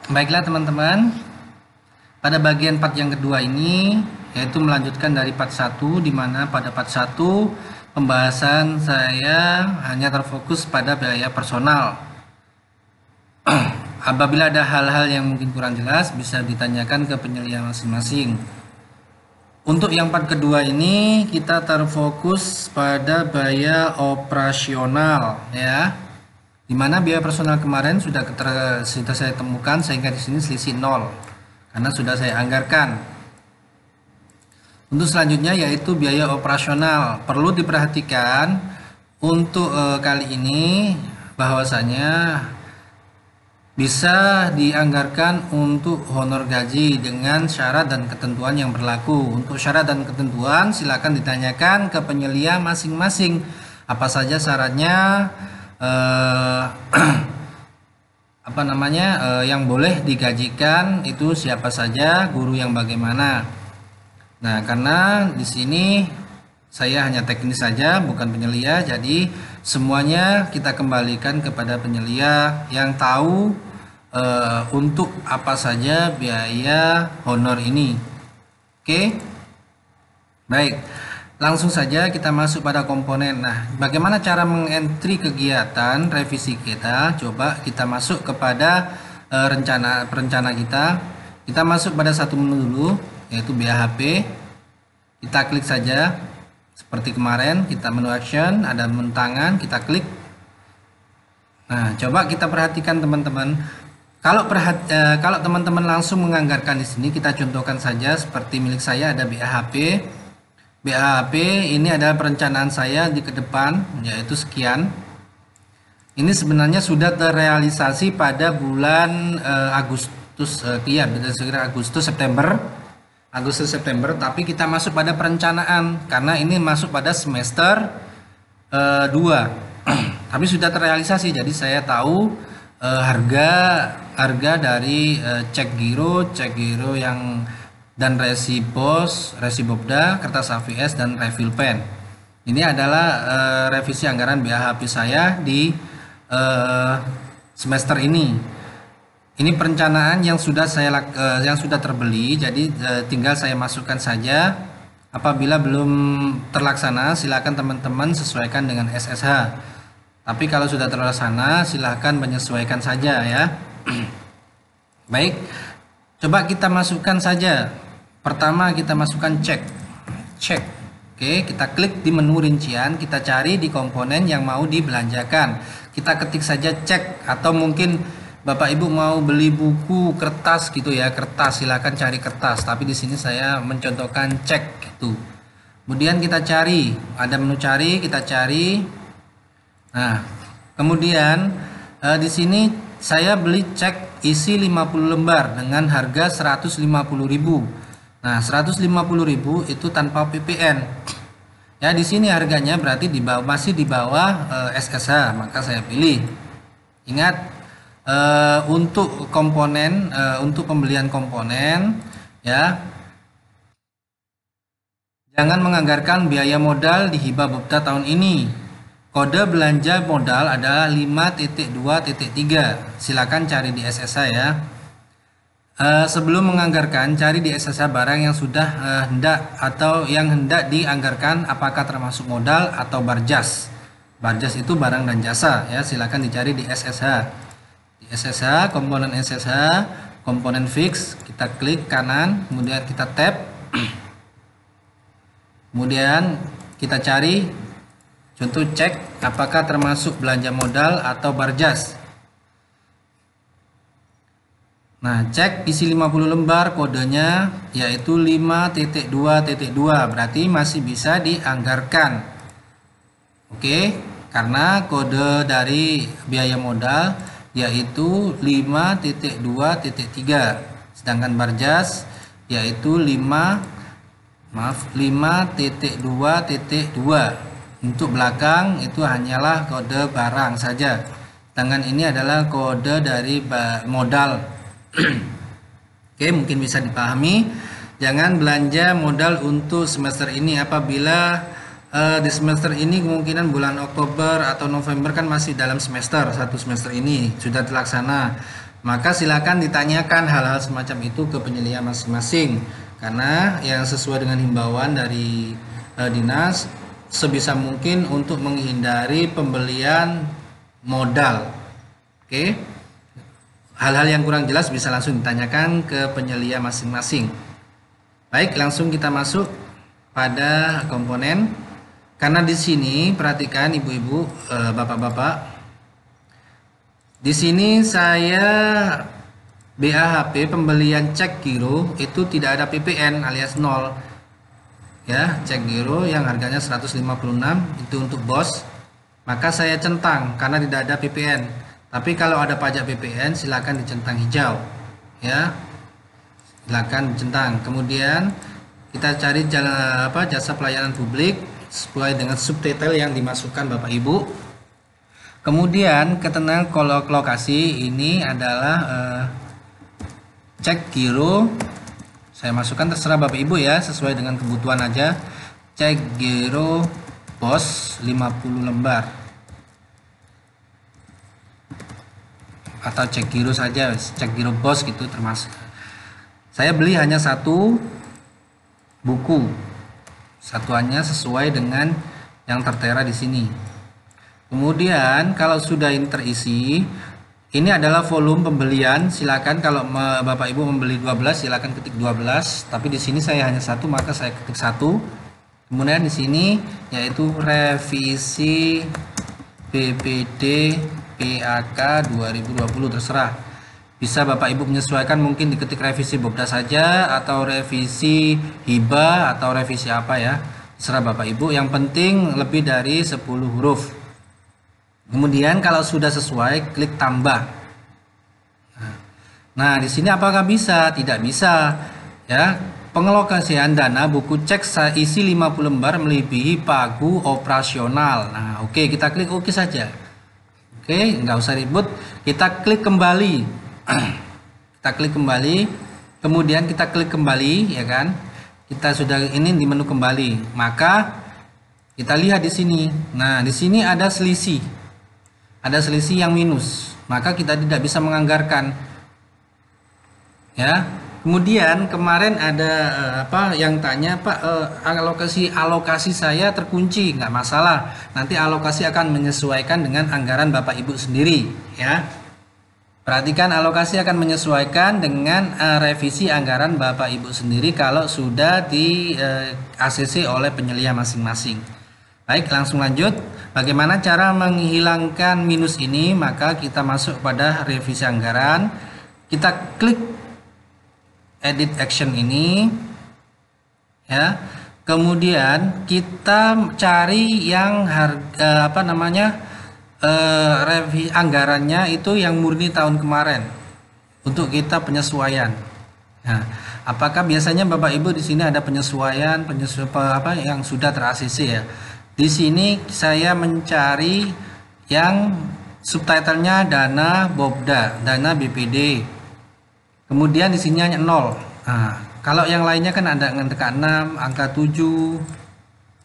Baiklah teman-teman, pada bagian part yang kedua ini yaitu melanjutkan dari part 1, di mana pada part 1 pembahasan saya hanya terfokus pada biaya personal. Apabila ada hal-hal yang mungkin kurang jelas bisa ditanyakan ke penyelia masing-masing. Untuk yang part kedua ini kita terfokus pada biaya operasional ya. Dimana biaya personal kemarin sudah saya temukan sehingga di sini selisih 0 karena sudah saya anggarkan. Untuk selanjutnya yaitu biaya operasional. Perlu diperhatikan untuk kali ini bahwasanya bisa dianggarkan untuk honor gaji dengan syarat dan ketentuan yang berlaku. Untuk syarat dan ketentuan silakan ditanyakan ke penyelia masing-masing. Apa saja syaratnya, yang boleh digajikan itu siapa saja, guru yang bagaimana. Nah, karena di sini saya hanya teknis saja, bukan penyelia, jadi semuanya kita kembalikan kepada penyelia yang tahu untuk apa saja biaya honor ini. Oke, baik, langsung saja kita masuk pada komponen. Nah, bagaimana cara mengentry kegiatan revisi kita? Coba kita masuk kepada rencana kita. Kita masuk pada satu menu dulu, yaitu BAHP. Kita klik saja seperti kemarin, kita menu action, ada menu tangan, kita klik. Nah, coba kita perhatikan teman-teman. Kalau teman-teman langsung menganggarkan di sini, kita contohkan saja seperti milik saya ada BAHP. BAHP ini adalah perencanaan saya di ke depan, yaitu sekian. Ini sebenarnya sudah terrealisasi pada bulan Agustus, September, tapi kita masuk pada perencanaan karena ini masuk pada semester 2. Tapi sudah terrealisasi, jadi saya tahu harga dari cek giro yang dan resi bobda, kertas AVS dan refill pen. Ini adalah revisi anggaran BAHP saya di semester ini. Ini perencanaan yang sudah terbeli, jadi tinggal saya masukkan saja. Apabila belum terlaksana, silakan teman-teman sesuaikan dengan SSH. Tapi kalau sudah terlaksana, silakan menyesuaikan saja ya. Baik, coba kita masukkan saja. Pertama kita masukkan cek. Oke, kita klik di menu rincian, kita cari di komponen yang mau dibelanjakan. Kita ketik saja cek, atau mungkin Bapak Ibu mau beli buku kertas gitu ya, kertas, silakan cari kertas. Tapi di sini saya mencontohkan cek gitu. Kemudian kita cari, ada menu cari, kita cari. Nah, kemudian di sini saya beli cek isi 50 lembar dengan harga 150.000. Nah, 150.000 itu tanpa PPN. Ya, di sini harganya berarti masih di bawah SSH, maka saya pilih. Ingat, untuk komponen, untuk pembelian komponen ya, jangan menganggarkan biaya modal di hibah bobda tahun ini. Kode belanja modal adalah 5.2.3. Silakan cari di SSH ya. Sebelum menganggarkan, cari di SSH barang yang sudah hendak dianggarkan, apakah termasuk modal atau barjas. Barjas itu barang dan jasa ya. Silakan dicari di SSH. Di SSH, komponen SSH, komponen fix, kita klik kanan, kemudian kita tab. Kemudian kita cari contoh cek apakah termasuk belanja modal atau barjas. Nah, cek isi 50 lembar, kodenya yaitu 5.2.2, berarti masih bisa dianggarkan. Oke, karena kode dari biaya modal yaitu 5.2.3, sedangkan barjas yaitu 5.2.2. Untuk belakang itu hanyalah kode barang saja. Sedangkan ini adalah kode dari modal. Oke, mungkin bisa dipahami. Jangan belanja modal untuk semester ini apabila di semester ini kemungkinan bulan Oktober atau November kan masih dalam semester, satu semester ini sudah terlaksana. maka silakan ditanyakan hal-hal semacam itu ke penyelia masing-masing, karena yang sesuai dengan himbauan dari dinas, sebisa mungkin untuk menghindari pembelian modal. Oke, hal-hal yang kurang jelas bisa langsung ditanyakan ke penyelia masing-masing. Baik, langsung kita masuk pada komponen. Karena di sini perhatikan ibu-ibu, bapak-bapak, di sini saya BAHP pembelian cek giro itu tidak ada PPN alias 0. Ya, cek giro yang harganya 156 itu untuk bos, maka saya centang karena tidak ada PPN. Tapi kalau ada pajak PPN silakan dicentang hijau. Ya. Silakan dicentang. Kemudian kita cari jasa pelayanan publik sesuai dengan subtitle yang dimasukkan Bapak Ibu. Kemudian keterangan lokasi ini adalah cek giro. Saya masukkan terserah Bapak Ibu ya, sesuai dengan kebutuhan aja. Cek giro bos 50 lembar. Atau cek giro saja, cek giro bos gitu termasuk. Saya beli hanya satu buku. Satuannya sesuai dengan yang tertera di sini. Kemudian kalau sudah ini terisi, ini adalah volume pembelian. Silakan kalau Bapak Ibu membeli 12 silakan ketik 12, tapi di sini saya hanya satu maka saya ketik 1. Kemudian di sini yaitu revisi BPD PAK 2020, terserah. Bisa Bapak Ibu menyesuaikan, mungkin diketik revisi Bobda saja atau revisi hibah atau revisi apa ya. Terserah Bapak Ibu, yang penting lebih dari 10 huruf. Kemudian kalau sudah sesuai klik tambah. Nah, di sini apakah bisa? Tidak bisa. Ya, pengalokasian dana buku cek isi 50 lembar melebihi pagu operasional. Nah, oke, kita klik oke saja. Oke, nggak usah ribut. Kita klik kembali. Kita klik kembali, kemudian kita klik kembali, ya kan? Kita sudah ini di menu kembali. Maka kita lihat di sini. Nah, di sini ada selisih. Ada selisih yang minus. Maka kita tidak bisa menganggarkan. Ya. Kemudian kemarin ada yang tanya, Pak, alokasi saya terkunci. Nggak masalah. Nanti alokasi akan menyesuaikan dengan anggaran Bapak Ibu sendiri, ya. Perhatikan, alokasi akan menyesuaikan dengan revisi anggaran Bapak Ibu sendiri kalau sudah di ACC oleh penyelia masing-masing. Baik, langsung lanjut. Bagaimana cara menghilangkan minus ini? Maka kita masuk pada revisi anggaran. Kita klik edit action ini. Ya. Kemudian kita cari yang harga revisi anggarannya itu yang murni tahun kemarin untuk kita penyesuaian. Nah, apakah biasanya Bapak Ibu di sini ada penyesuaian yang sudah ter-ACC ya? Di sini saya mencari yang subtitlenya dana Bobda, dana BPD. Kemudian di sini hanya 0. Nah, kalau yang lainnya kan ada angka 6, angka 7.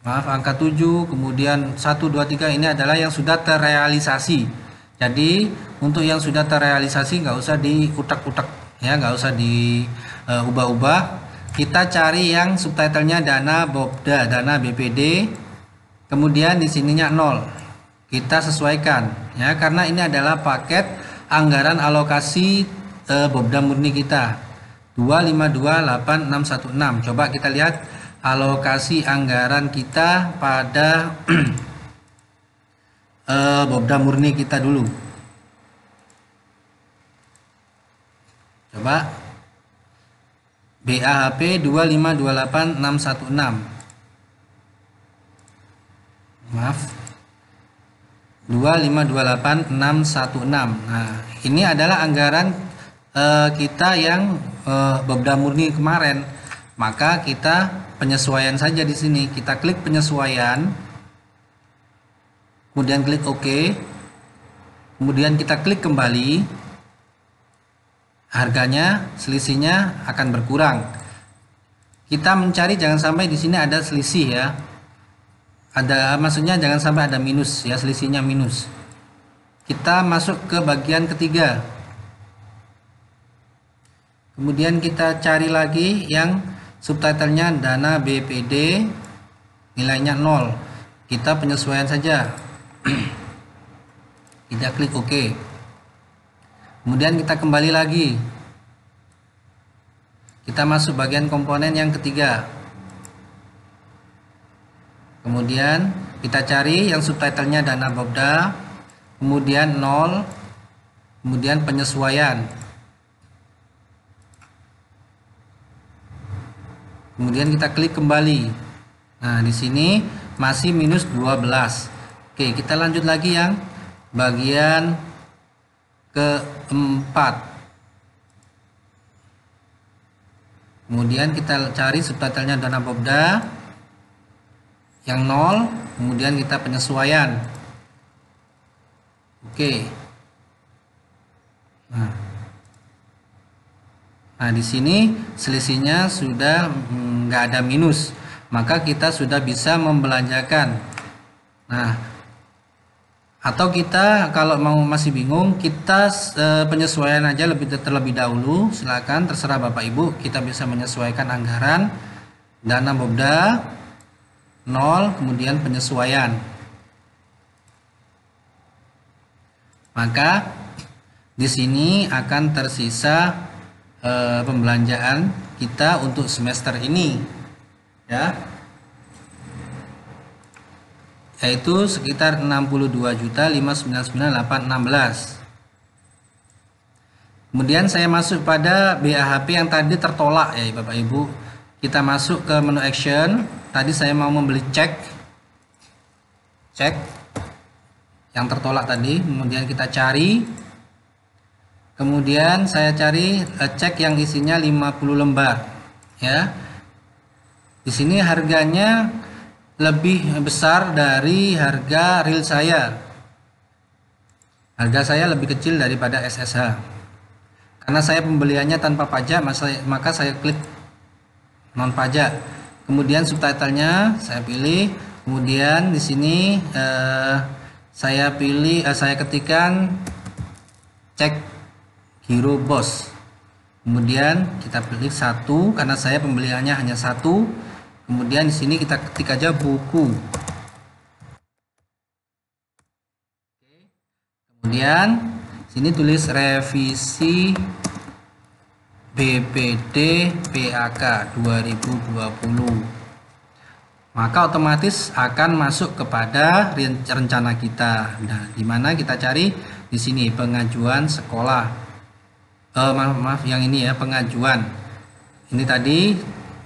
Angka 7, kemudian 1, 2, 3 ini adalah yang sudah terrealisasi. Jadi untuk yang sudah terrealisasi nggak usah diutak-utak, ya, nggak usah diubah-ubah. Kita cari yang subtitlenya dana Bobda, dana BPD. Kemudian di sininya 0. Kita sesuaikan, ya, karena ini adalah paket anggaran alokasi Bobda murni kita 2528616. Coba kita lihat alokasi anggaran kita pada Bobda murni kita dulu. Coba BAHP 2528616. Maaf, 2528616. Nah, ini adalah anggaran kita yang Bobda murni kemarin. Maka kita penyesuaian saja di sini. Kita klik penyesuaian, kemudian klik OK, kemudian kita klik kembali. Harganya, selisihnya akan berkurang. Kita mencari jangan sampai di sini ada selisih, ya. Maksudnya jangan sampai ada minus, ya, selisihnya minus. Kita masuk ke bagian ketiga. Kemudian kita cari lagi yang subtitlenya dana BPD, nilainya 0. Kita penyesuaian saja. Kita klik OK. Kemudian kita kembali lagi. Kita masuk bagian komponen yang ketiga. Kemudian kita cari yang subtitlenya dana Bobda, kemudian 0, kemudian penyesuaian. Kemudian kita klik kembali. Nah, di sini masih minus 12. Oke, kita lanjut lagi yang bagian keempat. Kemudian kita cari subtitlenya dana Bobda yang 0, kemudian kita penyesuaian. Oke. Nah, di sini selisihnya sudah nggak ada minus, maka kita sudah bisa membelanjakan. Nah, atau kita kalau mau masih bingung, kita penyesuaian aja terlebih dahulu. Silakan, terserah Bapak Ibu. Kita bisa menyesuaikan anggaran dana Bobda 0, kemudian penyesuaian. Maka di sini akan tersisa pembelanjaan kita untuk semester ini, ya, yaitu sekitar 62.599.816. Kemudian saya masuk pada BAHP yang tadi tertolak, ya Bapak Ibu. Kita masuk ke menu action. Tadi saya mau membeli cek yang tertolak tadi. Kemudian kita cari. Kemudian saya cari cek yang isinya 50 lembar, ya. Di sini harganya lebih besar dari harga real saya. Harga saya lebih kecil daripada SSH. Karena saya pembeliannya tanpa pajak, maka saya klik non pajak. Kemudian subtitlenya saya pilih. Kemudian di sini saya ketikkan cek Giro Bos. Kemudian kita pilih 1 karena saya pembeliannya hanya 1. Kemudian di sini kita ketik aja buku. Kemudian sini tulis revisi BPD PAK 2020. Maka otomatis akan masuk kepada rencana kita. Nah, di mana kita cari di sini pengajuan sekolah. Maaf yang ini ya, pengajuan. Ini tadi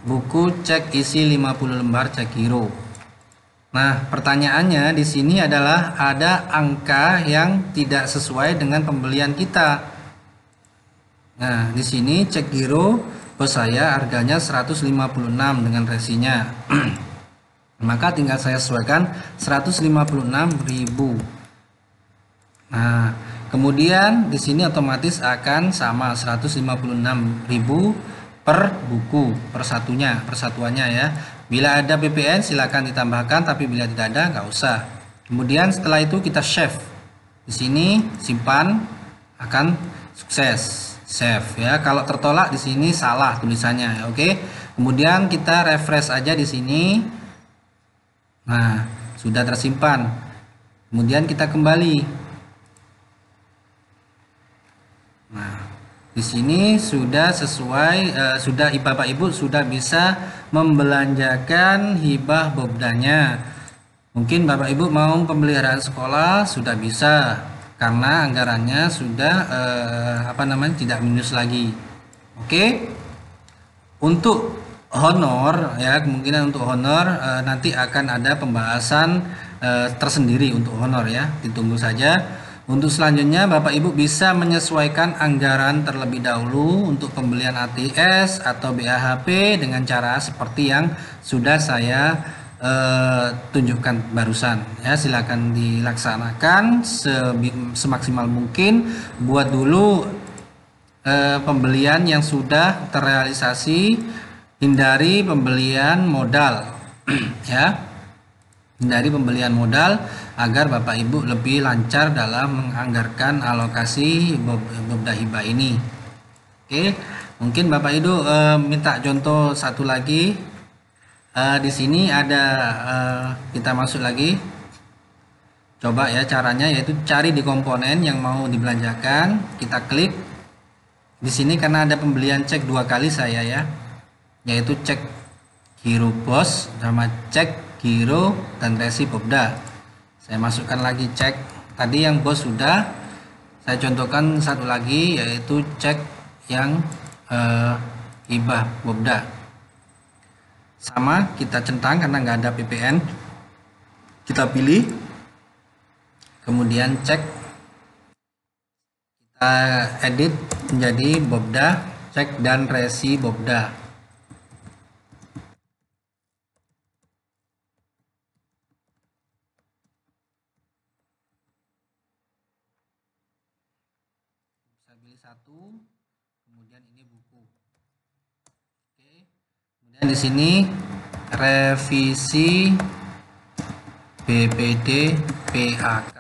buku cek isi 50 lembar cek giro. Nah, pertanyaannya di sini adalah ada angka yang tidak sesuai dengan pembelian kita. Nah, di sini cek giro bos saya harganya 156 dengan resinya. Maka tinggal saya sesuaikan 156.000. Nah, kemudian di sini otomatis akan sama 156.000 per buku, per satuannya ya. Bila ada BPN silakan ditambahkan, tapi bila tidak ada nggak usah. Kemudian setelah itu kita save. Di sini simpan, akan sukses. Save ya. Kalau tertolak di sini salah tulisannya ya, oke. Kemudian kita refresh aja di sini. Nah, sudah tersimpan. Kemudian kita kembali. Nah, di sini sudah sesuai, sudah Bapak Ibu sudah bisa membelanjakan hibah Bobdanya. Mungkin Bapak Ibu mau pemeliharaan sekolah sudah bisa karena anggarannya sudah tidak minus lagi. Oke. Untuk honor ya, kemungkinan untuk honor nanti akan ada pembahasan tersendiri untuk honor ya, ditunggu saja. Untuk selanjutnya Bapak Ibu bisa menyesuaikan anggaran terlebih dahulu untuk pembelian ATS atau BAHP dengan cara seperti yang sudah saya tunjukkan barusan ya. Silakan dilaksanakan semaksimal mungkin. Buat dulu pembelian yang sudah terrealisasi, hindari pembelian modal ya, hindari pembelian modal agar Bapak Ibu lebih lancar dalam menganggarkan alokasi Bobda hibah ini. Oke, Mungkin Bapak Ibu minta contoh satu lagi. Di sini ada kita masuk lagi. Coba ya caranya, yaitu cari di komponen yang mau dibelanjakan, kita klik. Di sini karena ada pembelian cek 2 kali saya ya, yaitu cek giro BOS sama cek giro dan resi Bobda. Saya masukkan lagi cek tadi yang BOS sudah. Saya contohkan satu lagi, yaitu cek yang hibah Bobda. Sama, kita centang karena nggak ada PPN. Kita pilih, kemudian cek, kita edit menjadi Bobda, cek dan resi Bobda. Bisa pilih satu, kemudian ini buku. Oke. Kemudian di sini revisi BPD PAK.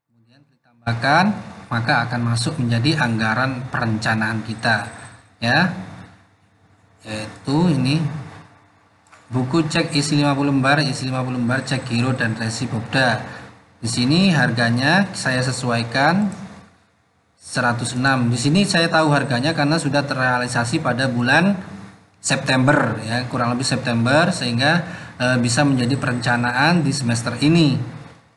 Kemudian ditambahkan, maka akan masuk menjadi anggaran perencanaan kita ya. Yaitu ini buku cek isi 50 lembar, cek giro dan resi Bobda. Di sini harganya saya sesuaikan 106. Di sini saya tahu harganya karena sudah terrealisasi pada bulan September ya, kurang lebih September, sehingga bisa menjadi perencanaan di semester ini.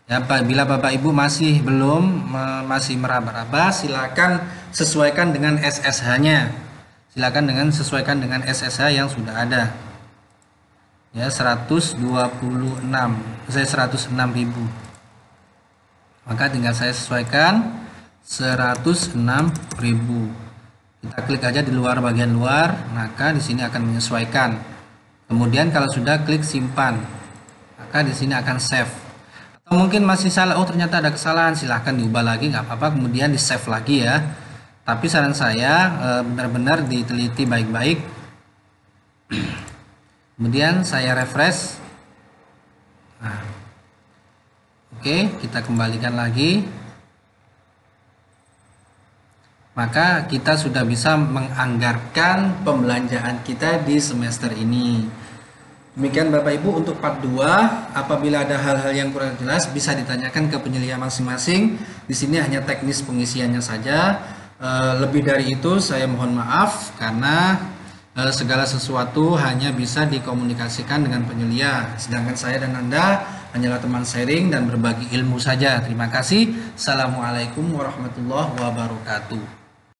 Ya, bila Bapak Ibu masih belum masih meraba-raba, silakan sesuaikan dengan SSH-nya. Silakan sesuaikan dengan SSH yang sudah ada. Ya, 126. Saya 106.000. Maka tinggal saya sesuaikan 106.000. Kita klik aja di luar, bagian luar, maka di sini akan menyesuaikan. Kemudian kalau sudah, klik simpan, maka di sini akan save. Atau mungkin masih salah, oh ternyata ada kesalahan, silahkan diubah lagi, nggak apa-apa, kemudian di save lagi ya. Tapi saran saya benar-benar diteliti baik-baik. Kemudian saya refresh. Nah, oke, kita kembalikan lagi. Maka kita sudah bisa menganggarkan pembelanjaan kita di semester ini. Demikian Bapak Ibu untuk part 2. Apabila ada hal-hal yang kurang jelas, bisa ditanyakan ke penyelia masing-masing. Di sini hanya teknis pengisiannya saja. Lebih dari itu saya mohon maaf, karena segala sesuatu hanya bisa dikomunikasikan dengan penyelia. Sedangkan saya dan Anda hanyalah teman sharing dan berbagi ilmu saja. Terima kasih. Assalamualaikum warahmatullahi wabarakatuh.